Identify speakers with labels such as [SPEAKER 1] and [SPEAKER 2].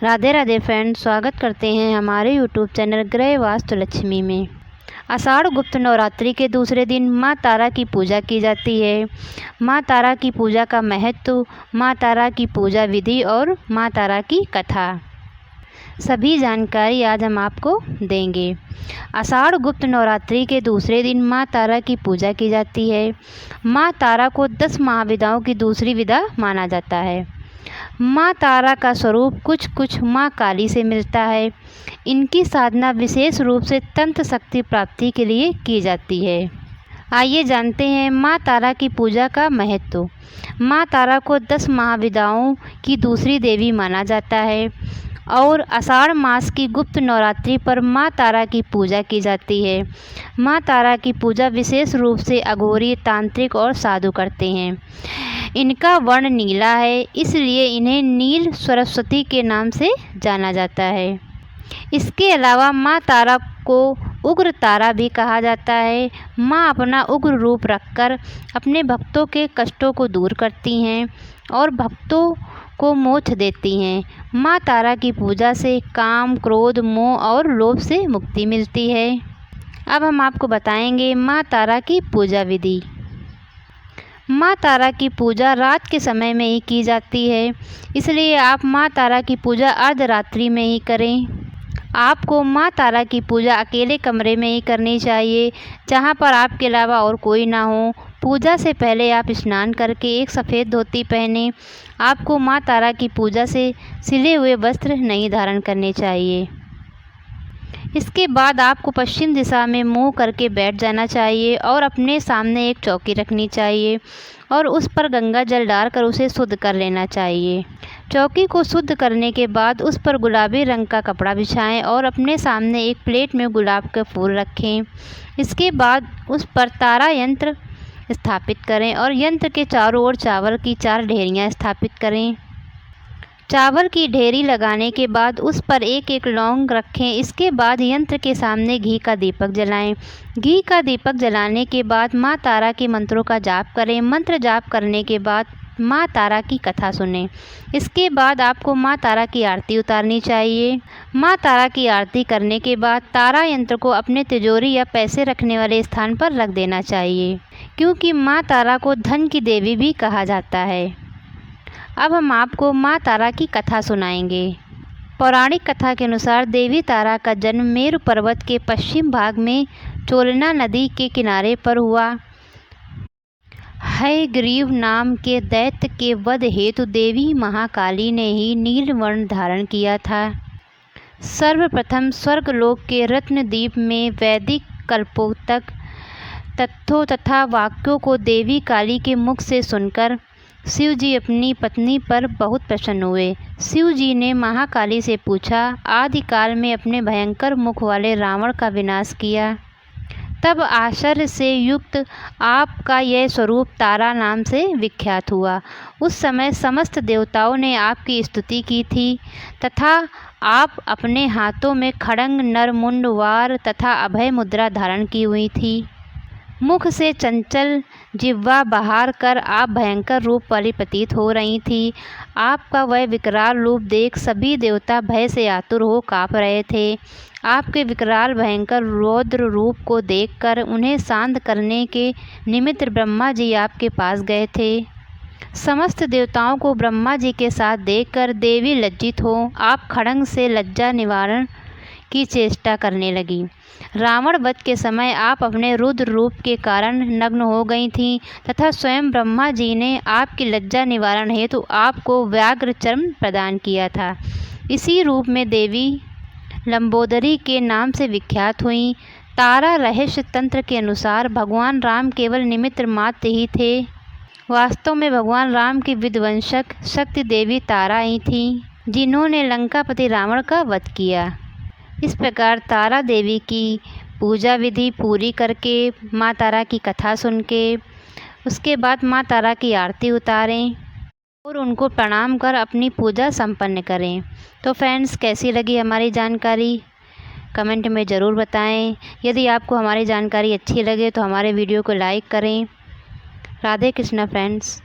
[SPEAKER 1] Radhe Radhe friends, स्वागत करते हैं हमारे यूट्यूब चैनल गृह वास्तु लक्ष्मी में। आषाढ़ गुप्त नवरात्रि के दूसरे दिन माँ तारा की पूजा की जाती है। माँ तारा की पूजा का महत्व, माँ तारा की पूजा विधि और माँ तारा की कथा, सभी जानकारी आज हम आपको देंगे। आषाढ़ गुप्त नवरात्रि के दूसरे दिन माँ तारा की पूजा की जाती है। माँ तारा को 10 महाविदाओं की दूसरी विदा माना जाता है। माँ तारा का स्वरूप कुछ कुछ माँ काली से मिलता है। इनकी साधना विशेष रूप से तंत्र शक्ति प्राप्ति के लिए की जाती है। आइए जानते हैं माँ तारा की पूजा का महत्व। माँ तारा को 10 महाविदाओं की दूसरी देवी माना जाता है और आषाढ़ मास की गुप्त नवरात्रि पर माँ तारा की पूजा की जाती है। माँ तारा की पूजा विशेष रूप से अघोरी, तांत्रिक और साधु करते हैं। इनका वर्ण नीला है, इसलिए इन्हें नील सरस्वती के नाम से जाना जाता है। इसके अलावा माँ तारा को उग्र तारा भी कहा जाता है। माँ अपना उग्र रूप रखकर अपने भक्तों के कष्टों को दूर करती हैं और भक्तों को मोक्ष देती हैं। माँ तारा की पूजा से काम, क्रोध, मोह और लोभ से मुक्ति मिलती है। अब हम आपको बताएंगे माँ तारा की पूजा विधि। माँ तारा की पूजा रात के समय में ही की जाती है, इसलिए आप माँ तारा की पूजा अर्धरात्रि में ही करें। आपको माँ तारा की पूजा अकेले कमरे में ही करनी चाहिए, जहाँ पर आपके अलावा और कोई ना हो। पूजा से पहले आप स्नान करके एक सफ़ेद धोती पहने। आपको माँ तारा की पूजा से सिले हुए वस्त्र नहीं धारण करने चाहिए। इसके बाद आपको पश्चिम दिशा में मुंह करके बैठ जाना चाहिए और अपने सामने एक चौकी रखनी चाहिए और उस पर गंगा जल डालकर उसे शुद्ध कर लेना चाहिए। चौकी को शुद्ध करने के बाद उस पर गुलाबी रंग का कपड़ा बिछाएं और अपने सामने एक प्लेट में गुलाब के फूल रखें। इसके बाद उस पर तारा यंत्र स्थापित करें और यंत्र के चारों ओर चावल की 4 ढेरियाँ स्थापित करें। चावल की ढेरी लगाने के बाद उस पर एक एक लौंग रखें। इसके बाद यंत्र के सामने घी का दीपक जलाएं। घी का दीपक जलाने के बाद माँ तारा के मंत्रों का जाप करें। मंत्र जाप करने के बाद माँ तारा की कथा सुनें। इसके बाद आपको माँ तारा की आरती उतारनी चाहिए। माँ तारा की आरती करने के बाद तारा यंत्र को अपने तिजोरी या पैसे रखने वाले स्थान पर रख देना चाहिए, क्योंकि माँ तारा को धन की देवी भी कहा जाता है। अब हम आपको माँ तारा की कथा सुनाएंगे। पौराणिक कथा के अनुसार देवी तारा का जन्म मेरु पर्वत के पश्चिम भाग में चोलना नदी के किनारे पर हुआ। हयग्रीव नाम के दैत्य के वध हेतु देवी महाकाली ने ही नील वर्ण धारण किया था। सर्वप्रथम स्वर्गलोक के रत्नद्वीप में वैदिक कल्पोक्तक तथ्यों तथा वाक्यों को देवी काली के मुख से सुनकर शिव जी अपनी पत्नी पर बहुत प्रसन्न हुए। शिव जी ने महाकाली से पूछा, आदिकाल में अपने भयंकर मुख वाले रावण का विनाश किया, तब आश्चर्य से युक्त आपका यह स्वरूप तारा नाम से विख्यात हुआ। उस समय समस्त देवताओं ने आपकी स्तुति की थी तथा आप अपने हाथों में खड्ग, नरमुंड, वार तथा अभय मुद्रा धारण की हुई थी। मुख से चंचल जिह्वा बहार कर आप भयंकर रूप वाली प्रतीत हो रही थी। आपका वह विकराल रूप देख सभी देवता भय से आतुर हो काँप रहे थे। आपके विकराल भयंकर रौद्र रूप को देखकर उन्हें शांत करने के निमित्त ब्रह्मा जी आपके पास गए थे। समस्त देवताओं को ब्रह्मा जी के साथ देखकर देवी लज्जित हो आप खड्ग से लज्जा निवारण की चेष्टा करने लगी। रावण वध के समय आप अपने रुद्र रूप के कारण नग्न हो गई थीं तथा स्वयं ब्रह्मा जी ने आपकी लज्जा निवारण हेतु आपको व्याघ्र चर्म प्रदान किया था। इसी रूप में देवी लंबोदरी के नाम से विख्यात हुई। तारा रहस्य तंत्र के अनुसार भगवान राम केवल निमित्त मात्र ही थे। वास्तव में भगवान राम की विध्वंसक शक्ति देवी तारा ही थीं, जिन्होंने लंकापति रावण का वध किया। इस प्रकार तारा देवी की पूजा विधि पूरी करके माँ तारा की कथा सुन के उसके बाद माँ तारा की आरती उतारें और उनको प्रणाम कर अपनी पूजा संपन्न करें। तो फ्रेंड्स, कैसी लगी हमारी जानकारी कमेंट में ज़रूर बताएं। यदि आपको हमारी जानकारी अच्छी लगे तो हमारे वीडियो को लाइक करें। राधे कृष्णा फ्रेंड्स।